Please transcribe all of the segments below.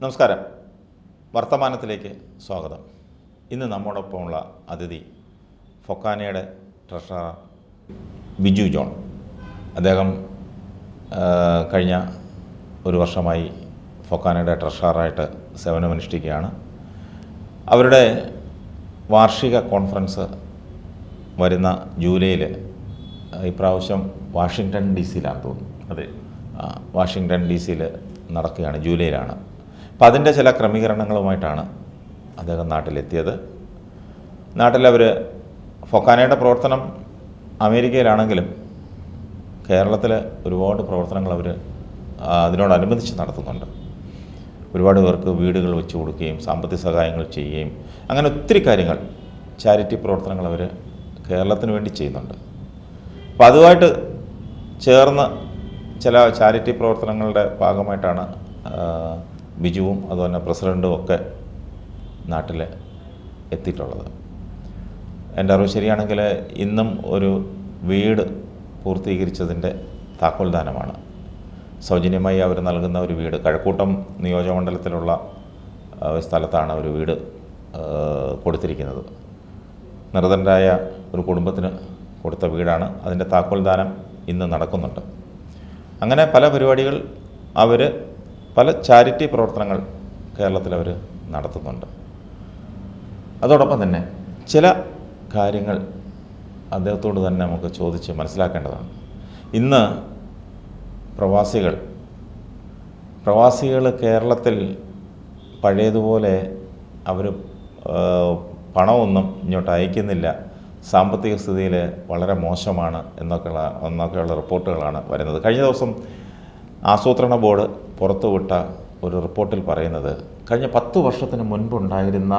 നമസ്കാരം. വർത്തമാനത്തിലേക്ക് സ്വാഗതം. ഇന്ന് നമ്മോടൊപ്പമുള്ള അതിഥി ഫൊക്കാനയുടെ ട്രഷറർ ബിജു ജോൺ. അദ്ദേഹം കഴിഞ്ഞ ഒരു വർഷമായി ഫൊക്കാനയുടെ ട്രഷററായിട്ട് സേവനമനുഷ്ഠിക്കുകയാണ്. അവരുടെ വാർഷിക കോൺഫറൻസ് വരുന്ന ജൂലൈയിൽ ഇപ്രാവശ്യം വാഷിങ്ടൺ ഡി സിയിലാണെന്ന് തോന്നുന്നു. അതെ, വാഷിങ്ടൺ ഡി സിയിൽ നടക്കുകയാണ്, ജൂലൈയിലാണ്. അപ്പം അതിൻ്റെ ചില ക്രമീകരണങ്ങളുമായിട്ടാണ് അദ്ദേഹം നാട്ടിലെത്തിയത്. നാട്ടിലവർ ഫൊക്കാനയുടെ പ്രവർത്തനം അമേരിക്കയിലാണെങ്കിലും കേരളത്തിൽ ഒരുപാട് പ്രവർത്തനങ്ങൾ അവർ അതിനോടനുബന്ധിച്ച് നടത്തുന്നുണ്ട്. ഒരുപാട് പേർക്ക് വീടുകൾ വെച്ച് കൊടുക്കുകയും സാമ്പത്തിക സഹായങ്ങൾ ചെയ്യുകയും അങ്ങനെ ഒത്തിരി കാര്യങ്ങൾ, ചാരിറ്റി പ്രവർത്തനങ്ങൾ അവർ കേരളത്തിന് വേണ്ടി ചെയ്യുന്നുണ്ട്. അപ്പോൾ അതുമായിട്ട് ചേർന്ന് ചില ചാരിറ്റി പ്രവർത്തനങ്ങളുടെ ഭാഗമായിട്ടാണ് ബിജുവും അതുപോലെ പ്രസിഡൻറ്റും ഒക്കെ നാട്ടിൽ എത്തിയിട്ടുള്ളത്. എൻ്റെ അറിവ് ശരിയാണെങ്കിൽ ഇന്നും ഒരു വീട് പൂർത്തീകരിച്ചതിൻ്റെ താക്കോൽദാനമാണ്. സൗജന്യമായി അവർ നൽകുന്ന ഒരു വീട് കഴക്കൂട്ടം നിയോജകമണ്ഡലത്തിലുള്ള സ്ഥലത്താണ് ഒരു വീട് കൊടുത്തിരിക്കുന്നത്. നിർധനരായ ഒരു കുടുംബത്തിന് കൊടുത്ത വീടാണ്. അതിൻ്റെ താക്കോൽദാനം ഇന്ന് നടക്കുന്നുണ്ട്. അങ്ങനെ പല പരിപാടികൾ അവർ, പല ചാരിറ്റി പ്രവർത്തനങ്ങൾ കേരളത്തിൽ അവർ നടത്തുന്നുണ്ട്. അതോടൊപ്പം തന്നെ ചില കാര്യങ്ങൾ അദ്ദേഹത്തോട് തന്നെ നമുക്ക് ചോദിച്ച് മനസ്സിലാക്കേണ്ടതാണ്. ഇന്ന് പ്രവാസികൾ കേരളത്തിൽ പഴയതുപോലെ അവർ പണമൊന്നും ഇങ്ങോട്ട് അയക്കുന്നില്ല, സാമ്പത്തിക സ്ഥിതിയിൽ വളരെ മോശമാണ് എന്നൊക്കെയുള്ള റിപ്പോർട്ടുകളാണ് വരുന്നത്. കഴിഞ്ഞ ദിവസം ആസൂത്രണ ബോർഡ് പുറത്തുവിട്ട ഒരു റിപ്പോർട്ടിൽ പറയുന്നത് കഴിഞ്ഞ 10 വർഷത്തിന് മുൻപുണ്ടായിരുന്ന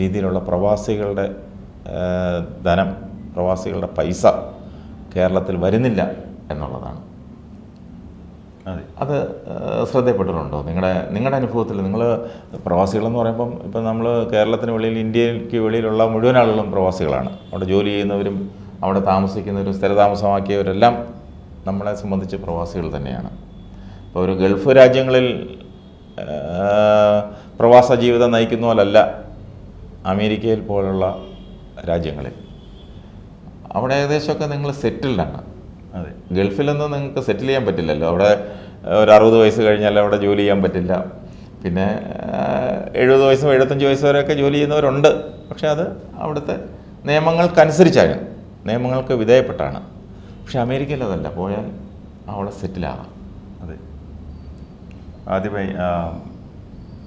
രീതിയിലുള്ള പ്രവാസികളുടെ ധനം, പ്രവാസികളുടെ പൈസ കേരളത്തിൽ വരുന്നില്ല എന്നുള്ളതാണ്. അത് ശ്രദ്ധപ്പെട്ടിട്ടുണ്ടോ? നിങ്ങളുടെ അനുഭവത്തിൽ നിങ്ങൾ പ്രവാസികളെന്ന് പറയുമ്പം ഇപ്പം നമ്മൾ കേരളത്തിന് വെളിയിൽ, ഇന്ത്യക്ക് വെളിയിലുള്ള മുഴുവൻ ആളുകളും പ്രവാസികളാണ്. അവിടെ ജോലി ചെയ്യുന്നവരും അവിടെ താമസിക്കുന്നവരും സ്ഥിരതാമസമാക്കിയവരെല്ലാം നമ്മളെ സംബന്ധിച്ച് പ്രവാസികൾ തന്നെയാണ്. ഇപ്പോൾ ഒരു ഗൾഫ് രാജ്യങ്ങളിൽ പ്രവാസ ജീവിതം നയിക്കുന്ന പോലല്ല അമേരിക്കയിൽ പോലുള്ള രാജ്യങ്ങളിൽ. അവിടെ ഏകദേശമൊക്കെ നിങ്ങൾ സെറ്റിൽഡാണ്. അതെ, ഗൾഫിലൊന്നും നിങ്ങൾക്ക് സെറ്റിൽ ചെയ്യാൻ പറ്റില്ലല്ലോ. അവിടെ ഒരു 60 വയസ്സ് കഴിഞ്ഞാൽ അവിടെ ജോലി ചെയ്യാൻ പറ്റില്ല. പിന്നെ 70 വയസ്സും 75 വയസ്സ് വരെയൊക്കെ ജോലി ചെയ്യുന്നവരുണ്ട്. പക്ഷേ അത് അവിടുത്തെ നിയമങ്ങൾക്കനുസരിച്ചാണ്, നിയമങ്ങൾക്ക് വിധേയപ്പെട്ടാണ്. പക്ഷെ അമേരിക്കയിൽ അതല്ല, പോയാൽ അവിടെ സെറ്റിലാകാം. അതെ, ആദ്യമായി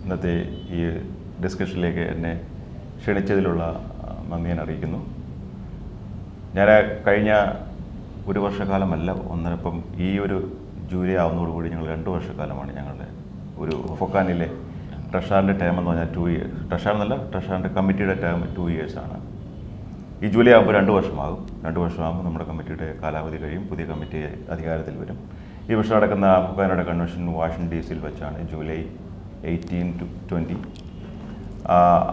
ഇന്നത്തെ ഈ ഡിസ്കഷനിലേക്ക് എന്നെ ക്ഷണിച്ചതിലുള്ള നന്ദി ഞാൻ അറിയിക്കുന്നു. ഞാൻ കഴിഞ്ഞ ഒരു വർഷക്കാലമല്ല, ഒന്നരപ്പം ഈ ഒരു ജൂലൈ ആവുന്നതോടുകൂടി ഞങ്ങൾ 2 വർഷക്കാലമാണ് ഞങ്ങളുടെ ഒരു ഫൊക്കാനിലെ ട്രഷറിൻ്റെ ടേം എന്ന് പറഞ്ഞാൽ 2 ഇയേഴ്സ്. ട്രഷറിൻ്റെ കമ്മിറ്റിയുടെ ടേം 2 ഇയേഴ്സാണ്. ഈ ജൂലൈ ആകുമ്പോൾ 2 വർഷമാകും. 2 വർഷമാകുമ്പോൾ നമ്മുടെ കമ്മിറ്റിയുടെ കാലാവധി കഴിയും, പുതിയ കമ്മിറ്റി അധികാരത്തിൽ വരും. ഈ വർഷം നടക്കുന്ന ഫൊക്കാനയുടെ കൺവെൻഷൻ വാഷിംഗ്ടൺ ഡി സിയിൽ വെച്ചാണ്, ജൂലൈ 18 to 20.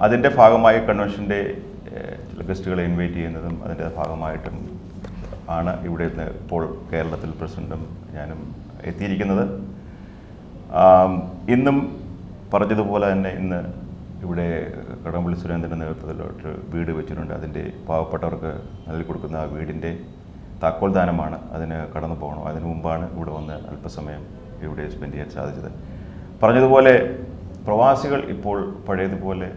അതിൻ്റെ ഭാഗമായി കൺവെൻഷൻ്റെ ചില ഗസ്റ്റുകളെ ഇൻവൈറ്റ് ചെയ്യുന്നതും അതിൻ്റെ ഭാഗമായിട്ടും ആണ് ഇവിടെ ഇപ്പോൾ കേരളത്തിൽ പ്രസിഡൻറ്റും ഞാനും എത്തിയിരിക്കുന്നത്. ഇന്നും പറഞ്ഞതുപോലെ തന്നെ ഇന്ന് ഇവിടെ കടകംപള്ളി സുരേന്ദ്രൻ്റെ നേതൃത്വത്തിലോട്ട് വീട് വെച്ചിട്ടുണ്ട്. അതിൻ്റെ പാവപ്പെട്ടവർക്ക് നൽകി കൊടുക്കുന്ന ആ വീടിൻ്റെ താക്കോൽദാനമാണ്. അതിന് കടന്നു പോകണം. അതിനു മുമ്പാണ് ഇവിടെ വന്ന് അല്പസമയം ഇവിടെ സ്പെൻഡ് ചെയ്യാൻ സാധിച്ചത്. പറഞ്ഞതുപോലെ പ്രവാസികൾ ഇപ്പോൾ പഴയതുപോലെ,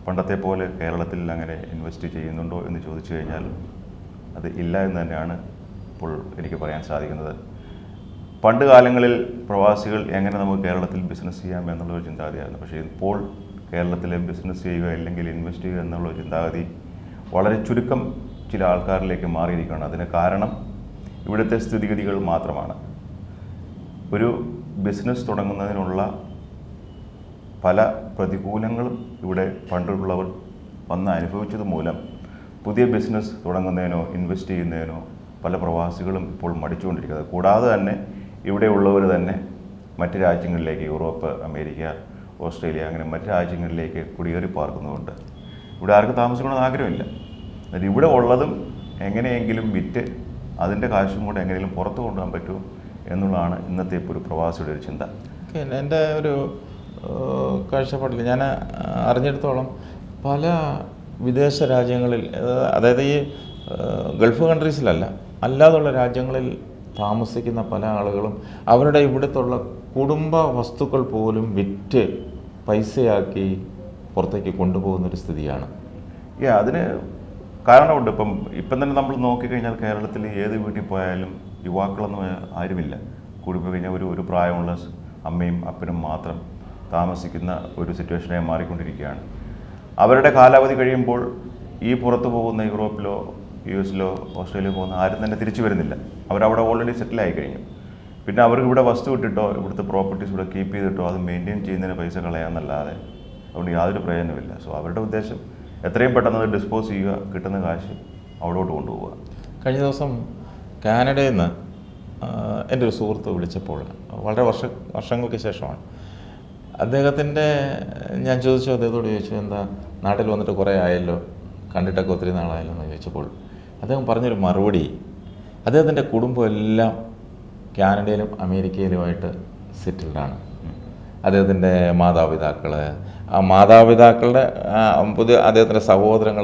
പണ്ടത്തെ പോലെ കേരളത്തിൽ അങ്ങനെ ഇൻവെസ്റ്റ് ചെയ്യുന്നുണ്ടോ എന്ന് ചോദിച്ചു കഴിഞ്ഞാൽ അത് ഇല്ല എന്ന് തന്നെയാണ് ഇപ്പോൾ എനിക്ക് പറയാൻ സാധിക്കുന്നത്. പണ്ട് കാലങ്ങളിൽ പ്രവാസികൾ എങ്ങനെ നമുക്ക് കേരളത്തിൽ ബിസിനസ് ചെയ്യാം എന്നുള്ളൊരു ചിന്താഗതിയായിരുന്നു. പക്ഷേ ഇപ്പോൾ കേരളത്തിലെ ബിസിനസ് ചെയ്യുക അല്ലെങ്കിൽ ഇൻവെസ്റ്റ് ചെയ്യുക എന്നുള്ളൊരു ചിന്താഗതി വളരെ ചുരുക്കം ചില ആൾക്കാരിലേക്ക് മാറിയിരിക്കുകയാണ്. അതിന് കാരണം ഇവിടുത്തെ സ്ഥിതിഗതികൾ മാത്രമാണ്. ഒരു ബിസിനസ് തുടങ്ങുന്നതിനുള്ള പല പ്രതികൂലങ്ങളും ഇവിടെ പണ്ടുള്ളവർ വന്ന് അനുഭവിച്ചത് മൂലം പുതിയ ബിസിനസ് തുടങ്ങുന്നതിനോ ഇൻവെസ്റ്റ് ചെയ്യുന്നതിനോ പല പ്രവാസികളും ഇപ്പോൾ മടിച്ചുകൊണ്ടിരിക്കുന്നത്. കൂടാതെ തന്നെ ഇവിടെയുള്ളവർ തന്നെ മറ്റ് രാജ്യങ്ങളിലേക്ക്, യൂറോപ്പ്, അമേരിക്ക, ഓസ്ട്രേലിയ, അങ്ങനെ മറ്റ് രാജ്യങ്ങളിലേക്ക് കുടിയേറി പാർക്കുന്നുണ്ട്. ഇവിടെ ആർക്കും താമസിക്കണമെന്ന് ആഗ്രഹമില്ല. എന്നിട്ട് ഇവിടെ ഉള്ളതും എങ്ങനെയെങ്കിലും വിറ്റ് അതിൻ്റെ കാശും കൂടെ എങ്ങനെയും പുറത്ത് കൊണ്ടുപോകാൻ പറ്റുമോ എന്നുള്ളതാണ് ഇന്നത്തെ ഇപ്പോൾ ഒരു പ്രവാസിയുടെ ഒരു ചിന്ത. എൻ്റെ ഒരു കാഴ്ചപ്പാടില്ല. ഞാൻ അറിഞ്ഞിടത്തോളം പല വിദേശ രാജ്യങ്ങളിൽ, അതായത് ഈ ഗൾഫ് കൺട്രീസിലല്ല, അല്ലാതുള്ള രാജ്യങ്ങളിൽ താമസിക്കുന്ന പല ആളുകളും അവരുടെ ഇവിടുത്തുള്ള കുടുംബ വസ്തുക്കൾ പോലും വിറ്റ് പൈസയാക്കി പുറത്തേക്ക് കൊണ്ടുപോകുന്നൊരു സ്ഥിതിയാണ്. അതിന് കാരണമുണ്ട്. ഇപ്പം തന്നെ നമ്മൾ നോക്കിക്കഴിഞ്ഞാൽ കേരളത്തിൽ ഏത് വീട്ടിൽ പോയാലും യുവാക്കളൊന്നും ആരുമില്ല. കൂടിപ്പോയി കഴിഞ്ഞാൽ ഒരു പ്രായമുള്ള അമ്മയും അപ്പനും മാത്രം താമസിക്കുന്ന ഒരു സിറ്റുവേഷനായി മാറിക്കൊണ്ടിരിക്കുകയാണ്. അവരുടെ കാലാവധി കഴിയുമ്പോൾ ഈ പുറത്തു പോകുന്ന യൂറോപ്പിലോ US-ലോ ഓസ്ട്രേലിയയിലോ പോകുന്ന ആരും തന്നെ തിരിച്ചു വരുന്നില്ല. അവരവിടെ ഓൾറെഡി സെറ്റിലായി കഴിഞ്ഞു. പിന്നെ അവർക്ക് ഇവിടെ വസ്തു ഇട്ടിട്ടോ ഇവിടുത്തെ പ്രോപ്പർട്ടീസ് ഇവിടെ കീപ്പ് ചെയ്തിട്ടോ അത് മെയിൻറ്റെയിൻ ചെയ്യുന്നതിന് പൈസ കളയാമെന്നല്ലാതെ അതുകൊണ്ട് യാതൊരു പ്രയോജനമില്ല. സോ അവരുടെ ഉദ്ദേശം എത്രയും പെട്ടെന്ന് അത് ഡിസ്പോസ് ചെയ്യുക, കിട്ടുന്ന കാശ് അവിടോട്ട് കൊണ്ടുപോവുക. കഴിഞ്ഞ ദിവസം കാനഡയിൽ നിന്ന് എൻ്റെ ഒരു സുഹൃത്ത് വിളിച്ചപ്പോൾ, വളരെ വർഷങ്ങൾക്ക് ശേഷമാണ്, ഞാൻ അദ്ദേഹത്തോട് ചോദിച്ചു, എന്താ നാട്ടിൽ വന്നിട്ട് കുറേ ആയല്ലോ, കണ്ടിട്ടൊക്കെ ഒത്തിരി നാളായല്ലോ എന്ന് ചോദിച്ചപ്പോൾ അദ്ദേഹം പറഞ്ഞൊരു മറുപടി, അദ്ദേഹത്തിൻ്റെ കുടുംബം എല്ലാം കാനഡയിലും അമേരിക്കയിലുമായിട്ട് സെറ്റിൽഡാണ്. അദ്ദേഹത്തിൻ്റെ മാതാപിതാക്കളുടെ അദ്ദേഹത്തിൻ്റെ സഹോദരികൾ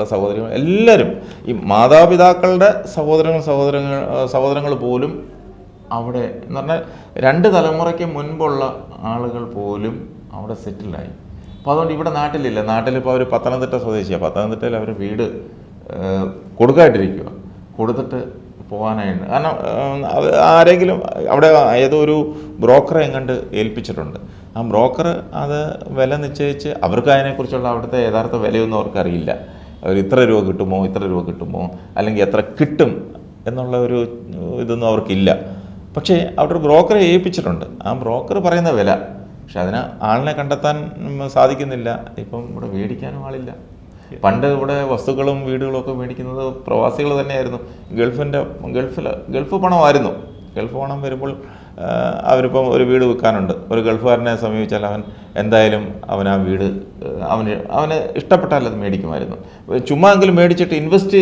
എല്ലാവരും, ഈ മാതാപിതാക്കളുടെ സഹോദരങ്ങൾ പോലും അവിടെ എന്ന് പറഞ്ഞാൽ 2 തലമുറയ്ക്ക് മുൻപുള്ള ആളുകൾ പോലും അവിടെ സെറ്റിൽഡായി. അപ്പോൾ അതുകൊണ്ട് ഇവിടെ നാട്ടിലില്ല. നാട്ടിലിപ്പോൾ അവർ പത്തനംതിട്ട സ്വദേശിയാണ്. പത്തനംതിട്ടയിൽ അവർ വീട് കൊടുക്കാണ്ടിരിക്കുക, കൊടുത്തിട്ട് പോകാനായിട്ട്. കാരണം ആരെങ്കിലും അവിടെ ഏതോ ഒരു ബ്രോക്കറെ എങ്ങാണ്ട് ഏൽപ്പിച്ചിട്ടുണ്ട്. ആ ബ്രോക്കർ അത് വില നിശ്ചയിച്ച്, അവർക്ക് അതിനെക്കുറിച്ചുള്ള അവിടുത്തെ യഥാർത്ഥ വിലയൊന്നും അവർക്കറിയില്ല. അവർ ഇത്ര രൂപ കിട്ടുമോ അല്ലെങ്കിൽ എത്ര കിട്ടും എന്നുള്ള ഒരു ഇതൊന്നും അവർക്കില്ല. പക്ഷേ അവിടെ ഒരു ബ്രോക്കറെ ഏൽപ്പിച്ചിട്ടുണ്ട്. ആ ബ്രോക്കർ പറയുന്ന വില, പക്ഷെ അതിന് ആളിനെ കണ്ടെത്താൻ സാധിക്കുന്നില്ല. ഇപ്പം ഇവിടെ മേടിക്കാനും ആളില്ല. പണ്ട് ഇവിടെ വസ്തുക്കളും വീടുകളും ഒക്കെ മേടിക്കുന്നത് പ്രവാസികൾ തന്നെയായിരുന്നു. ഗൾഫ് പണമായിരുന്നു. ഗൾഫ് പണം വരുമ്പോൾ അവരിപ്പം ഒരു വീട് വിൽക്കാനുണ്ട്, ഒരു ഗൾഫുകാരനെ സമീപിച്ചാൽ അവൻ എന്തായാലും ആ വീട് അവന് ഇഷ്ടപ്പെട്ടാൽ അത് മേടിക്കുമായിരുന്നു. ചുമ്മാ എങ്കിലും മേടിച്ചിട്ട് ഇൻവെസ്റ്റ്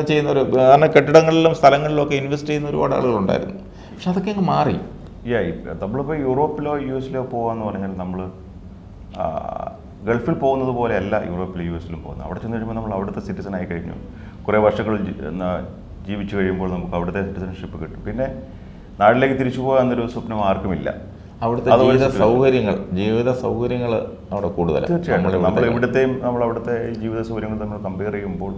ചെയ്യുന്നവർ, കാരണം കെട്ടിടങ്ങളിലും സ്ഥലങ്ങളിലും ഒക്കെ ഇൻവെസ്റ്റ് ചെയ്യുന്ന ഒരുപാട് ആളുകളുണ്ടായിരുന്നു. പക്ഷെ അതൊക്കെ അങ്ങ് മാറി. നമ്മളിപ്പോൾ യൂറോപ്പിലോ US-ലോ പോകാമെന്ന് പറഞ്ഞാൽ നമ്മൾ ഗൾഫിൽ പോകുന്നത് പോലെയല്ല യൂറോപ്പിലും US-ലും പോകുന്നത്. അവിടെ ചെന്ന് കഴിയുമ്പോൾ നമ്മൾ അവിടുത്തെ സിറ്റിസൺ ആയി കഴിഞ്ഞു. കുറേ വർഷങ്ങൾ ജീവിച്ചു കഴിയുമ്പോൾ നമുക്ക് അവിടുത്തെ സിറ്റിസൺഷിപ്പ് കിട്ടും. പിന്നെ നാട്ടിലേക്ക് തിരിച്ചു പോകുക എന്നൊരു സ്വപ്നം ആർക്കുമില്ല. അവിടുത്തെ ജീവിത സൗകര്യങ്ങൾ അവിടെ കൂടുതലാണ്. തീർച്ചയായിട്ടും നമ്മൾ അവിടുത്തെ ജീവിത സൗകര്യങ്ങൾ നമ്മൾ കമ്പയർ ചെയ്യുമ്പോൾ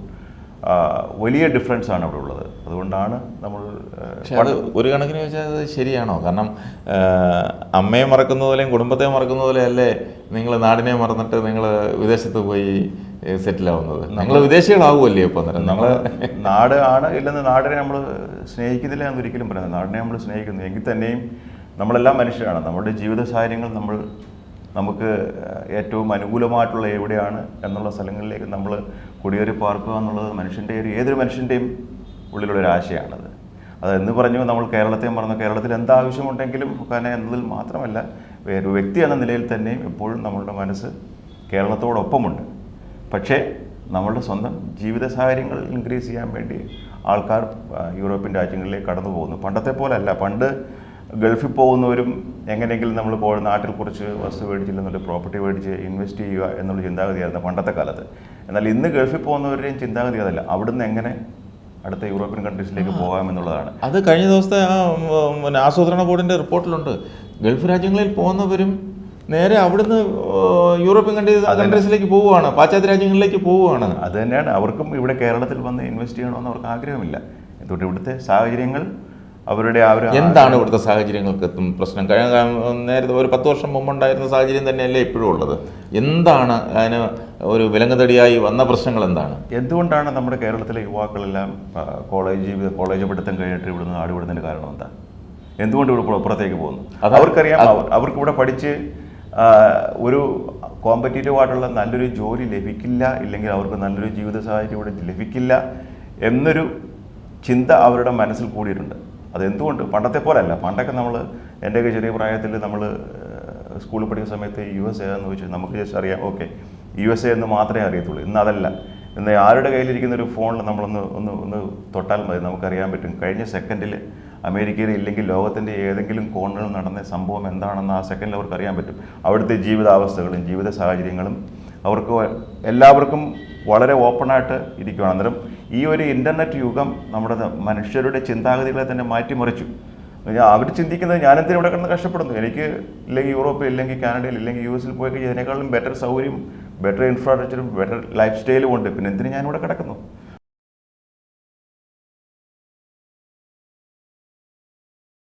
വലിയ ഡിഫറൻസ് ആണ് അവിടെ ഉള്ളത്. അതുകൊണ്ടാണ് നമ്മൾ ഒരു കണക്കിന് ചോദിച്ചാൽ അത് ശരിയാണോ? കാരണം അമ്മയെ മറക്കുന്ന പോലെയും കുടുംബത്തെ മറക്കുന്ന പോലെ അല്ലേ നിങ്ങൾ നാടിനെ മറന്നിട്ട് നിങ്ങൾ വിദേശത്ത് പോയി സെറ്റിലാവുന്നത്? നിങ്ങൾ വിദേശികളാവുമല്ലേ ഇപ്പോൾ? നമ്മൾ നാട് ആണ് ഇല്ലെന്ന് നാടിനെ നമ്മൾ സ്നേഹിക്കുന്നില്ല എന്നൊരിക്കലും പറയുന്നത്. നാടിനെ നമ്മൾ സ്നേഹിക്കുന്നു എങ്കിൽ തന്നെയും നമ്മളെല്ലാം മനുഷ്യരാണ്. നമ്മുടെ ജീവിത സാഹചര്യങ്ങൾ നമുക്ക് ഏറ്റവും അനുകൂലമായിട്ടുള്ള എവിടെയാണ് എന്നുള്ള സ്ഥലങ്ങളിലേക്ക് നമ്മൾ കുടിയേറി പാർക്കുക എന്നുള്ളത് ഏതൊരു മനുഷ്യൻ്റെയും ഉള്ളിലുള്ളൊരു ആശയമാണത്. അതെന്ന് പറഞ്ഞു നമ്മൾ കേരളത്തെ മറന്നു, കേരളത്തിൽ എന്താവശ്യമുണ്ടെങ്കിലും കാരണം എന്നതിൽ മാത്രമല്ല, ഒരു വ്യക്തി എന്ന നിലയിൽ തന്നെയും എപ്പോഴും നമ്മളുടെ മനസ്സ് കേരളത്തോടൊപ്പമുണ്ട്. പക്ഷേ നമ്മളുടെ സ്വന്തം ജീവിത സാഹചര്യങ്ങൾ ഇൻക്രീസ് ചെയ്യാൻ വേണ്ടി ആൾക്കാർ യൂറോപ്യൻ രാജ്യങ്ങളിലേക്ക് കടന്നു പോകുന്നു. പണ്ടത്തെ പോലെയല്ല. പണ്ട് ഗൾഫിൽ പോകുന്നവരും എങ്ങനെയെങ്കിലും നമ്മൾ നാട്ടിൽ കുറച്ച് വസ്തു മേടിച്ചില്ലെന്നുള്ള പ്രോപ്പർട്ടി മേടിച്ച് ഇൻവെസ്റ്റ് ചെയ്യുക എന്നുള്ള ചിന്താഗതിയായിരുന്നു പണ്ടത്തെ കാലത്ത്. എന്നാൽ ഇന്ന് ഗൾഫിൽ പോകുന്നവരുടെയും ചിന്താഗതി അതല്ല. അവിടുന്ന് എങ്ങനെ അടുത്ത യൂറോപ്യൻ കൺട്രീസിലേക്ക് പോകാമെന്നുള്ളതാണ്. അത് കഴിഞ്ഞ ദിവസത്തെ ആസൂത്രണ ബോർഡിൻ്റെ റിപ്പോർട്ടിലുണ്ട്. ഗൾഫ് രാജ്യങ്ങളിൽ പോകുന്നവരും നേരെ അവിടുന്ന് യൂറോപ്യൻ കൺട്രീസിലേക്ക് പോവുകയാണ്, പാശ്ചാത്യ രാജ്യങ്ങളിലേക്ക് പോവുകയാണ്. അത് തന്നെയാണ് അവർക്കും ഇവിടെ കേരളത്തിൽ വന്ന് ഇൻവെസ്റ്റ് ചെയ്യണമെന്ന് അവർക്ക് ആഗ്രഹമില്ല. എന്തുകൊണ്ട് ഇവിടുത്തെ സാഹചര്യങ്ങൾ എന്താണ് ഇവിടുത്തെ സാഹചര്യങ്ങൾക്ക് പ്രശ്നം? നേരത്തെ ഒരു 10 വർഷം മുമ്പുണ്ടായിരുന്ന സാഹചര്യം തന്നെയല്ലേ ഇപ്പോഴും ഉള്ളത്? എന്താണ് അതിന് ഒരു വിലങ്ങുതടിയായി വന്ന പ്രശ്നങ്ങൾ എന്താണ്? എന്തുകൊണ്ടാണ് നമ്മുടെ കേരളത്തിലെ യുവാക്കളെല്ലാം കോളേജ് പഠിത്തം കഴിഞ്ഞിട്ട് ഇവിടുന്ന് നാട് വിടുന്നതിന് കാരണം എന്താ? എന്തുകൊണ്ട് ഇവിടെ പുറത്തേക്ക് പോകുന്നു? അവർക്കറിയാം അവർക്കിവിടെ പഠിച്ച് ഒരു കോമ്പറ്റീറ്റീവ് ആയിട്ടുള്ള നല്ലൊരു ജോലി ലഭിക്കില്ല, ഇല്ലെങ്കിൽ അവർക്ക് നല്ലൊരു ജീവിത സാഹചര്യം ഇവിടെ ലഭിക്കില്ല എന്നൊരു ചിന്ത അവരുടെ മനസ്സിൽ കൂടിയിട്ടുണ്ട്. അതെന്തുകൊണ്ട്? പണ്ടത്തെ പോലെയല്ല. പണ്ടൊക്കെ എൻ്റെയൊക്കെ ചെറിയ പ്രായത്തിൽ നമ്മൾ സ്കൂളിൽ പഠിക്കുന്ന സമയത്ത് USA എന്ന് ചോദിച്ചാൽ നമുക്ക് ജസ്റ്റ് അറിയാം, ഓക്കെ USA എന്ന് മാത്രമേ അറിയത്തുള്ളൂ. ഇന്ന് അതല്ല. ഇന്ന് ആരുടെ കയ്യിലിരിക്കുന്ന ഒരു ഫോണിൽ നമ്മളൊന്ന് തൊട്ടാൽ മതി, നമുക്കറിയാൻ പറ്റും കഴിഞ്ഞ സെക്കൻഡിൽ അമേരിക്കയിൽ ഇല്ലെങ്കിൽ ലോകത്തിൻ്റെ ഏതെങ്കിലും കോണുകളിൽ നടന്ന സംഭവം എന്താണെന്ന് ആ സെക്കൻഡിൽ അവർക്ക് അറിയാൻ പറ്റും. അവിടുത്തെ ജീവിതാവസ്ഥകളും ജീവിത സാഹചര്യങ്ങളും അവർക്ക് എല്ലാവർക്കും വളരെ ഓപ്പണായിട്ട് ഇരിക്കുകയാണ്. അന്നേരം ഈ ഒരു ഇൻ്റർനെറ്റ് യുഗം നമ്മുടെ മനുഷ്യരുടെ ചിന്താഗതികളെ തന്നെ മാറ്റിമറിച്ചു. അവർ ചിന്തിക്കുന്നത് ഞാനെന്തിനും ഇവിടെ കിടന്ന് കഷ്ടപ്പെടുന്നു, എനിക്ക് ഇല്ലെങ്കിൽ യൂറോപ്പിൽ ഇല്ലെങ്കിൽ കാനഡയിൽ ഇല്ലെങ്കിൽ US പോയി കഴിഞ്ഞാൽ ഇതിനേക്കാളും ബെറ്റർ സൗകര്യം, ബെറ്റർ ഇൻഫ്രാസ്ട്രക്ചറും ബെറ്റർ ലൈഫ് സ്റ്റൈലും ഉണ്ട്, പിന്നെ എന്തിനും ഞാനിവിടെ കിടക്കുന്നു.